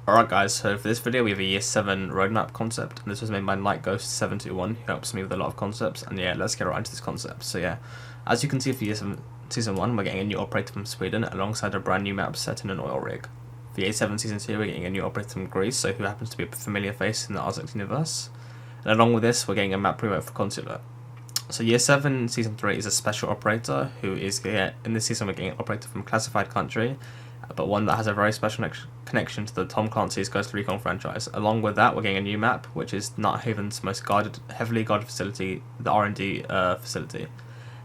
Alright guys, so for this video we have a year 7 roadmap concept, and this was made by NightGhost721, who helps me with a lot of concepts, and yeah, let's get right into this concept. So yeah, as you can see for year 7 season 1, we're getting a new operator from Sweden, alongside a brand new map set in an oil rig. For year 7 season 2, we're getting a new operator from Greece, so who happens to be a familiar face in the Arktes universe. And along with this, we're getting a map remote for Consulate. So year 7 season 3 is a special operator, who is, in this season we're getting an operator from Classified Country, but one that has a very special connection to the Tom Clancy's Ghost Recon franchise. Along with that, we're getting a new map, which is Nighthaven's most heavily guarded facility, the R&D facility.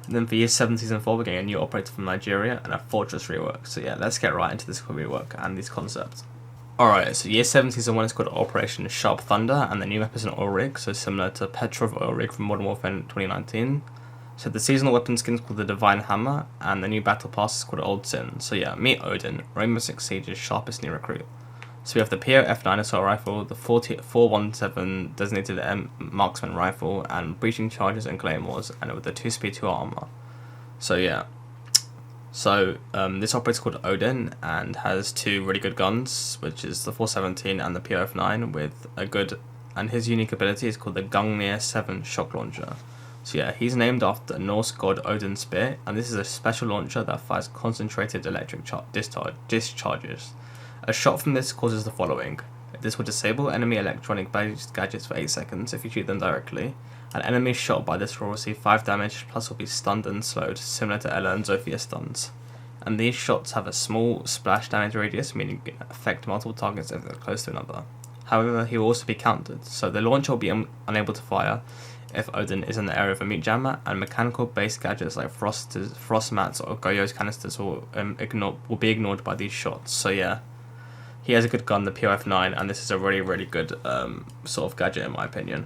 And then for year 7 season 4, we're getting a new operator from Nigeria and a fortress rework. So yeah, let's get right into this rework and these concepts. Alright, so year 7 season 1 is called Operation Sharp Thunder, and the new map is an oil rig, so similar to Petrov oil rig from Modern Warfare 2019. So the seasonal weapon skin is called the Divine Hammer, and the new battle pass is called Old Sin. So yeah, meet Odin, Rainbow Six Siege's sharpest new recruit. So we have the PO F9 assault rifle, the 417 designated marksman rifle, and breaching charges and claymores, and with the 2-speed 2 armor. So yeah, so this operator is called Odin and has two really good guns, which is the 417 and the PO F9, with a good, and his unique ability is called the Gungnir 7 shock launcher. So yeah, he's named after Norse god Odin's spear, and this is a special launcher that fires concentrated electric discharges. A shot from this causes the following. This will disable enemy electronic gadgets for 8 seconds if you shoot them directly. An enemy shot by this will receive 5 damage, plus will be stunned and slowed, similar to Ella and Zofia stuns. And these shots have a small splash damage radius, meaning you can affect multiple targets if they're close to another. However, he will also be countered, so the launcher will be unable to fire if Odin is in the area of a meat jammer, and mechanical-based gadgets like frost mats or Goyo's canisters will be ignored by these shots. So yeah, he has a good gun, the POF9, and this is a really good sort of gadget in my opinion.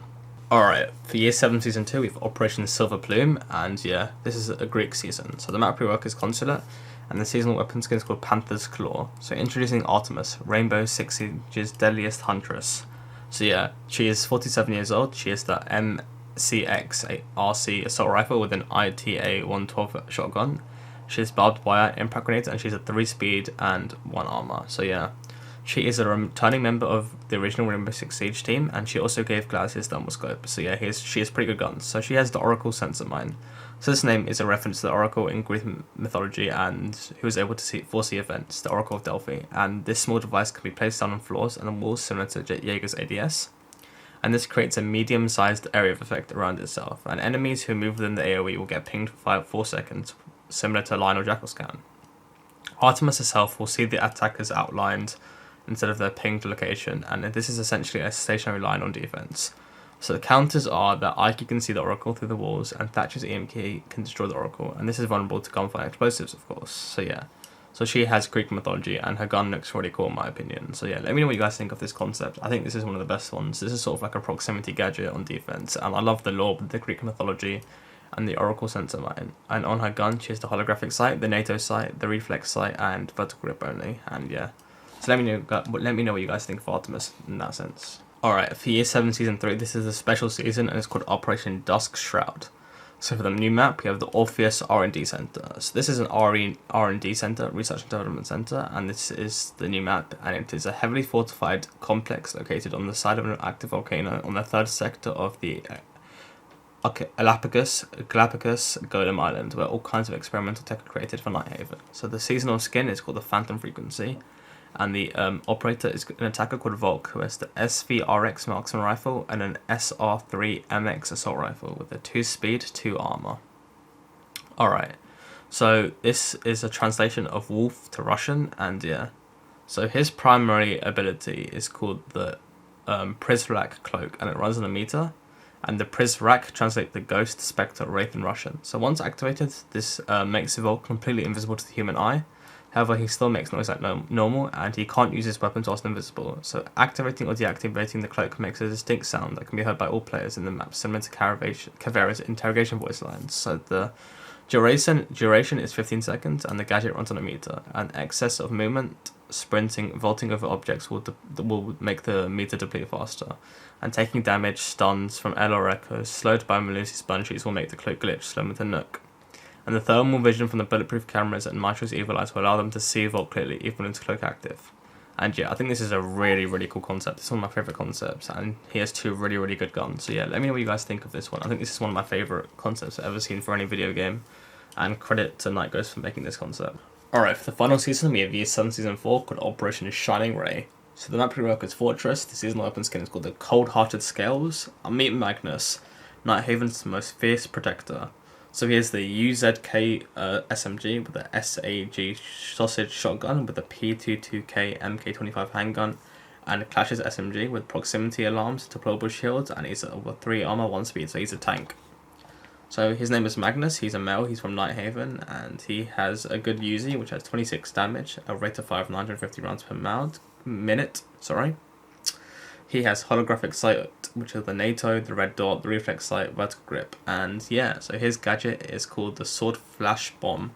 Alright, for year 7 season 2 we have Operation Silver Plume, and yeah, this is a Greek season. So the map rework is Consulate, and the seasonal weapon skin is called Panther's Claw. So introducing Artemis, Rainbow Six Siege's deadliest huntress. So yeah, she is 47 years old, she is the MCX RC assault rifle with an ITA 112 shotgun. She has barbed wire, impact grenades, and she's a 3-speed and 1 armor. So yeah, she is a returning member of the original Rainbow Six Siege team, and she also gave Glacis thermal scope. So yeah, she has pretty good guns. So she has the Oracle sensor mine. So this name is a reference to the Oracle in Greek mythology, and who was able to foresee events, the Oracle of Delphi. And this small device can be placed down on floors and on walls similar to Jaeger's ADS. And this creates a medium-sized area of effect around itself, and enemies who move within the AoE will get pinged for 4 seconds, similar to Lion or Jackal scan. Artemis herself will see the attackers outlined instead of their pinged location, and this is essentially a stationary line on defense. So the counters are that Ike can see the Oracle through the walls, and Thatcher's EMK can destroy the Oracle, and this is vulnerable to gunfire explosives, of course. So yeah, so she has Greek mythology, and her gun looks really cool in my opinion. So yeah, let me know what you guys think of this concept. I think this is one of the best ones. This is sort of like a proximity gadget on defense, and I love the lore with the Greek mythology and the Oracle sensor mine. And on her gun, she has the holographic sight, the NATO sight, the reflex sight, and vertical grip only. And yeah, so let me know what you guys think of Artemis in that sense. Alright, for year 7 season 3, this is a special season, and it's called Operation Dusk Shroud. So for the new map, we have the Orpheus R&D Center. So this is an R&D center, research and development center, and this is the new map, and it is a heavily fortified complex located on the side of an active volcano on the 3rd sector of the Galapagos Golem Island, where all kinds of experimental tech are created for Nighthaven. So the seasonal skin is called the Phantom Frequency, and the operator is an attacker called Volk, who has the SVRX marksman rifle and an SR3 MX assault rifle with a 2-speed, 2 armor. Alright, so this is a translation of Wolf to Russian, and yeah, so his primary ability is called the Prizrak cloak, and it runs on a meter, and the Prizrak translates the Ghost, Spectre, Wraith in Russian. So once activated, this makes Volk completely invisible to the human eye. However, he still makes noise like normal, and he can't use his weapons whilst invisible. So activating or deactivating the cloak makes a distinct sound that can be heard by all players in the map, similar to Kavera's interrogation voice lines. So the duration is 15 seconds, and the gadget runs on a meter. And excess of movement, sprinting, vaulting over objects will make the meter deplete faster. And taking damage, stuns from L or echoes, slowed by Melusi's bungees will make the cloak glitch, similar to Nook. And the thermal vision from the bulletproof cameras and Mitra's evil eyes will allow them to see Volk clearly, even when it's cloak active. And yeah, I think this is a really cool concept. It's one of my favourite concepts, and he has two really good guns. So yeah, let me know what you guys think of this one. I think this is one of my favourite concepts I've ever seen for any video game, and credit to Night Ghost for making this concept. Alright, for the final season, we have Year 7 Season 4 called Operation Shining Ray. So the map we work is Fortress, the seasonal open skin is called the Cold-Hearted Scales. I meet Magnus, Nighthaven's most fierce protector. So here's the UZK SMG with the SAG sausage shotgun with the P22K MK25 handgun, and Clash's SMG with proximity alarms, deployable shields, and he's over 3 armor, 1 speed, so he's a tank. So his name is Magnus, he's a male, he's from Nighthaven, and he has a good Uzi which has 26 damage, a rate of fire of 950 rounds per minute. He has holographic sight, which is the NATO, the red dot, the reflex sight, vertical grip, and yeah, so his gadget is called the Sword Flash Bomb.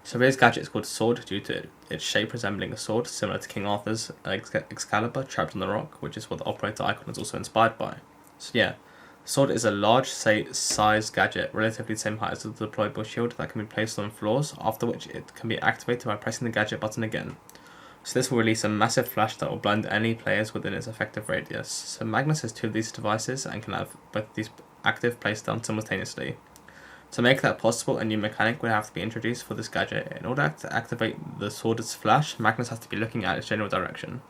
So his gadget is called Sword due to its shape resembling a sword, similar to King Arthur's Excalibur trapped on the rock, which is what the operator icon is also inspired by. So yeah, Sword is a large size gadget, relatively the same height as the deployable shield, that can be placed on floors, after which it can be activated by pressing the gadget button again. So this will release a massive flash that will blind any players within its effective radius. So Magnus has 2 of these devices and can have both of these active placed down simultaneously. To make that possible, a new mechanic would have to be introduced for this gadget. In order to activate the sword's flash, Magnus has to be looking at its general direction.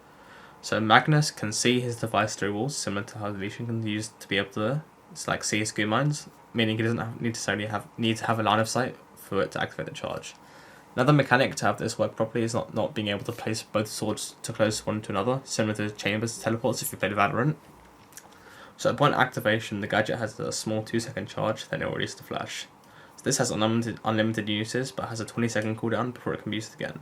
So Magnus can see his device through walls, similar to how Legion can use to be able to see his goo mines, meaning he doesn't necessarily need to have a line of sight for it to activate the charge. Another mechanic to have this work properly is not being able to place both swords too close one to another, similar to Chambers' teleports if you played Valorant. So upon activation, the gadget has a small 2-second charge, then it will release the flash. So this has unlimited uses, but has a 20-second cooldown before it can be used again.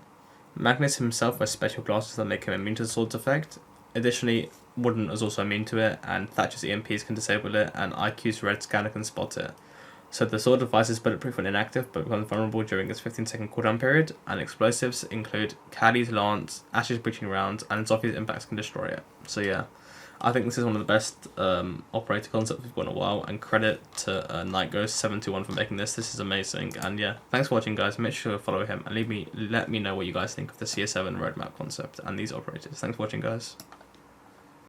Magnus himself wears special glasses that make him immune to the sword's effect. Additionally, Wooden is also immune to it, and Thatcher's EMPs can disable it, and IQ's red scanner can spot it. So the sword device is bulletproof when inactive, but becomes vulnerable during its 15-second cooldown period, and explosives include Caddy's Lance, Ash's breaching rounds, and Zoffie's impacts can destroy it. So yeah, I think this is one of the best operator concepts we've got in a while, and credit to Night Ghost 721 for making this. This is amazing, and yeah, thanks for watching, guys. Make sure to follow him and let me know what you guys think of the CS7 roadmap concept and these operators. Thanks for watching, guys.